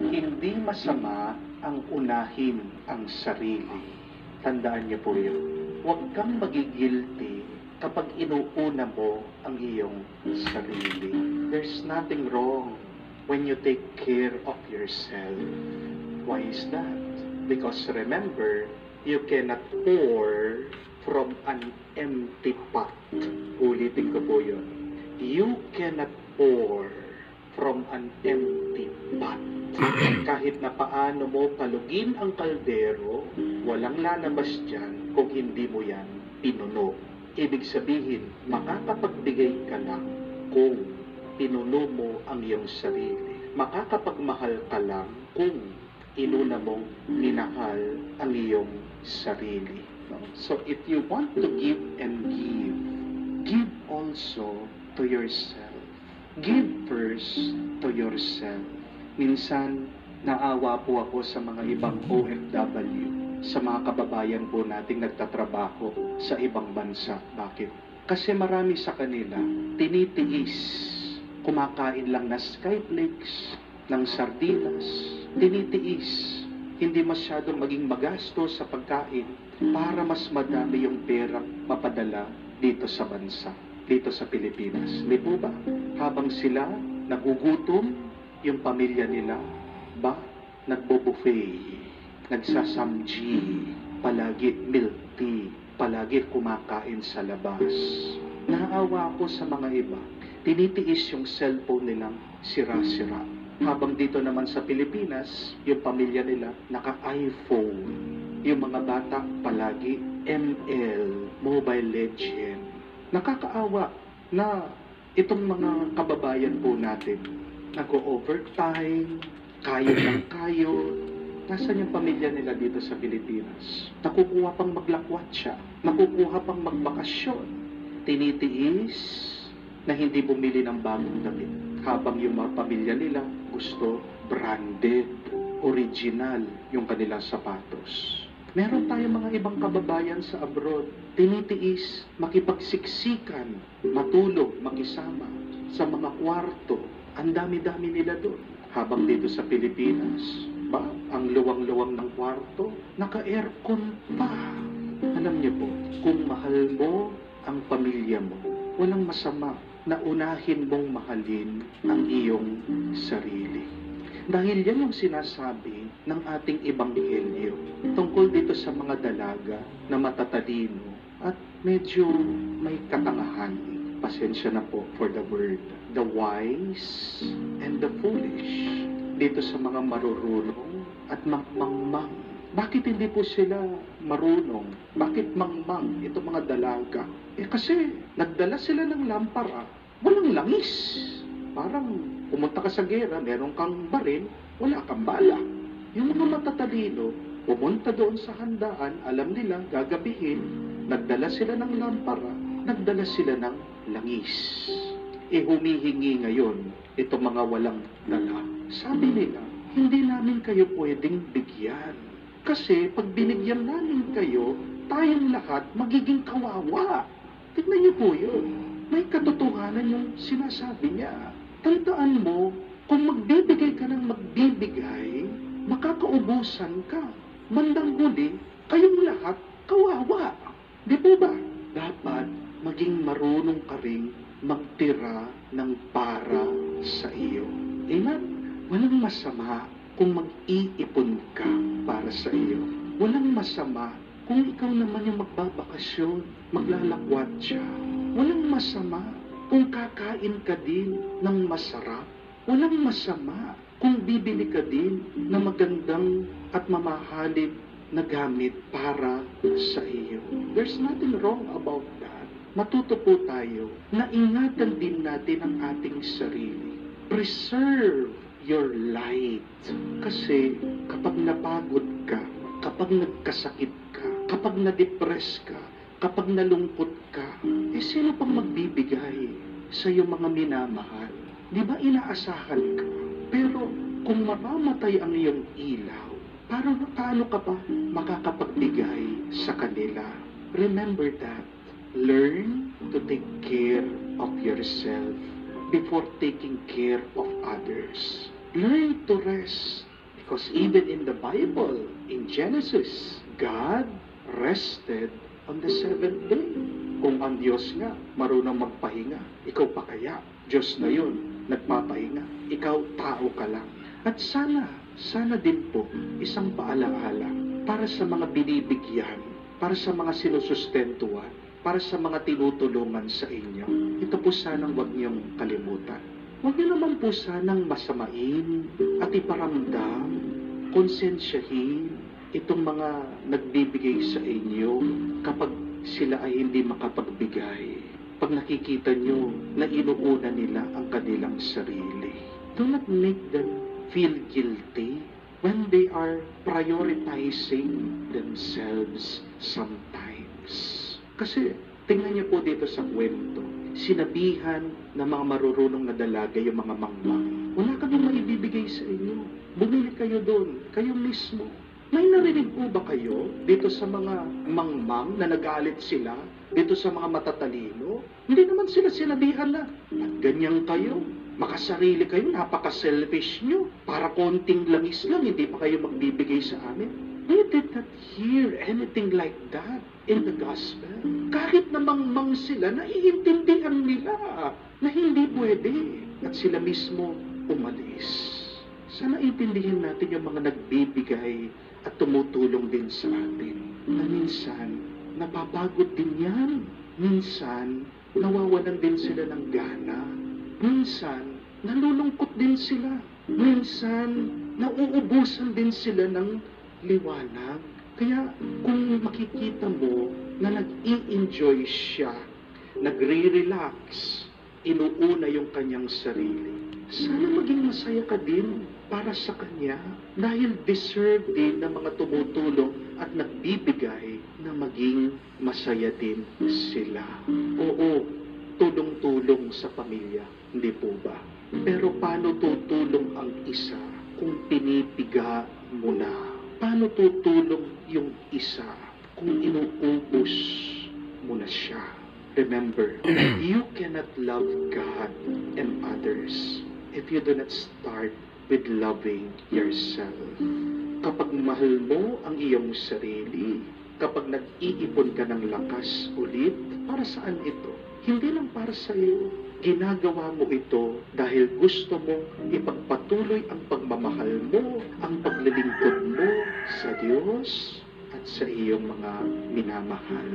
Hindi masama ang unahin ang sarili. Tandaan niyo po yun. Huwag kang magigilty kapag inuuna mo ang iyong sarili. There's nothing wrong when you take care of yourself. Why is that? Because remember, you cannot pour from an empty pot. Ulitin ko po yun. You cannot pour from an empty pot. Kahit na paano mo palugin ang kaldero, walang lalabas dyan kung hindi mo yan pinuno. Ibig sabihin, makakapagbigay ka lang kung pinuno mo ang iyong sarili. Makakapagmahal ka lang kung inuna mong minahal ang iyong sarili. So if you want to give and give also to yourself. Give first to yourself. Minsan, naawa po ako sa mga ibang OFW, sa mga kababayan po nating nagtatrabaho sa ibang bansa. Bakit? Kasi marami sa kanila, tinitiis, kumakain lang na skyflakes, ng sardinas, tinitiis, hindi masyadong maging magastos sa pagkain para mas madami yung pera mapadala dito sa bansa, dito sa Pilipinas. Di po ba? Habang sila nagugutom, yung pamilya nila, nagbo-buffet, nagsasamji, palagi milk tea, palagi kumakain sa labas. Naawa ako sa mga iba, tinitiis yung cellphone nilang sira-sira. Habang dito naman sa Pilipinas, yung pamilya nila naka-iPhone. Yung mga bata palagi ML, Mobile Legend. Nakakaawa na itong mga kababayan po natin, nag-overtime, kayod ng kayod. Nasaan yung pamilya nila dito sa Pilipinas? Nakukuha pang maglakwatsa, nakukuha pang magbakasyon. Tinitiis na hindi bumili ng bagong damit. Habang yung mga pamilya nila gusto branded, original yung kanilang sapatos. Meron tayong mga ibang kababayan sa abroad, tinitiis, makipagsiksikan, matulog, makisama sa mga kwarto. Ang dami-dami nila doon. Habang dito sa Pilipinas, ang luwang-luwang ng kwarto, naka-aircon pa. Alam niyo po, kung mahal mo ang pamilya mo, walang masama na unahin mong mahalin ang iyong sarili. Dahil yan yung sinasabi ng ating ebanghelyo tungkol dito sa mga dalaga na matatalino at medyo may katangahan. Pasensya na po for the word. The wise and the foolish. Dito sa mga marurunong at mangmang. Bakit hindi po sila marunong? Bakit mangmang itong mga dalaga? Kasi nagdala sila ng lampara, walang langis. Parang pumunta ka sa gera, meron kang baril, wala kang bala. Yung mga matatalino, pumunta doon sa handaan, alam nila, gagabihin, nagdala sila ng lampara, nagdala sila ng langis. Humihingi ngayon itong mga walang dala. Sabi nila, hindi namin kayo pwedeng bigyan. Kasi pag binigyan namin kayo, tayong lahat magiging kawawa. Tignan niyo po yun. May katotohanan yung sinasabi niya. Tandaan mo, kung magbibigay ka ng magbibigay, makakaubusan ka. Bandang huli, kayong lahat kawawa. Di po ba? Dapat maging marunong ka rin magtira ng para sa iyo. Amen? Walang masama kung mag-iipon ka para sa iyo. Walang masama kung ikaw naman yung magbabakasyon, maglalakwat siya. Walang masama kung kakain ka din ng masarap. Walang masama kung bibili ka din ng magandang at mamahalin na gamit para sa iyo. There's nothing wrong about that. Matuto po tayo na ingatan din natin ang ating sarili. Preserve your light. Kasi kapag napagod ka, kapag nagkasakit ka, kapag na-depress ka, kapag nalungkot ka, sino pang magbibigay sa iyong mga minamahal? Di ba inaasahan ka? Pero kung mamamatay ang iyong ilaw, paano ka pa makakapagbigay sa kanila? Remember that. Learn to take care of yourself before taking care of others. Learn to rest. Because even in the Bible, in Genesis, God rested on the seventh day. Kung ang Diyos nga marunong magpahinga, ikaw pa kaya? Diyos na yun, nagpapahinga. Ikaw, tao ka lang. At sana din po, isang paalaala para sa mga binibigyan, para sa mga sinusustentuhan, para sa mga tinutulungan sa inyo. Ito po sanang huwag niyong kalimutan. Huwag niyo naman po sanang masamain at iparamdam, konsensyahin itong mga nagbibigay sa inyo kapag sila ay hindi makapagbigay. Pag nakikita nyo na inuuna nila ang kanilang sarili. Do not make them feel guilty when they are prioritizing themselves sometimes. Kasi tingnan niyo po dito sa kwento, sinabihan ng mga marurunong na dalaga yung mga mangmang. Wala kaming maibibigay sa inyo. Bumili kayo doon, kayo mismo. May narinig po ba kayo dito sa mga mangmang na nagalit sila, dito sa mga matatalino? Hindi naman sila sinabihan na, ganyan kayo, makasarili kayo, napaka-selfish nyo, para konting langis lang, hindi pa kayo magbibigay sa amin. We did not hear anything like that in the gospel. Kahit na mangmang sila, naiintindihan nila na hindi pwede. At sila mismo umalis. Sana intindihin natin yung mga nagbibigay at tumutulong din sa atin. Na minsan, napapagod din yan. Minsan, nawawalan din sila ng gana. Minsan, nalulungkot din sila. Minsan, nauubusan din sila ng liwanag. Kaya kung makikita mo na nag-i-enjoy siya, nagre-relax, inuuna yung kanyang sarili, sana maging masaya ka din para sa kanya dahil deserve din ng mga tumutulong at nagbibigay na maging masaya din sila. Oo, tulong-tulong sa pamilya, hindi po ba? Pero paano tutulong ang isa kung pinipiga mo na? Paano tutulong yung isa kung inuubos mo na siya? Remember, you cannot love God and others if you do not start with loving yourself. Kapag mahal mo ang iyong sarili, kapag nag-iipon ka ng lakas ulit, para saan ito? Hindi lang para sa iyo. Ginagawa mo ito dahil gusto mong ipagpatuloy ang pagmamahal mo, ang paglilingkod mo sa Diyos at sa iyong mga minamahal.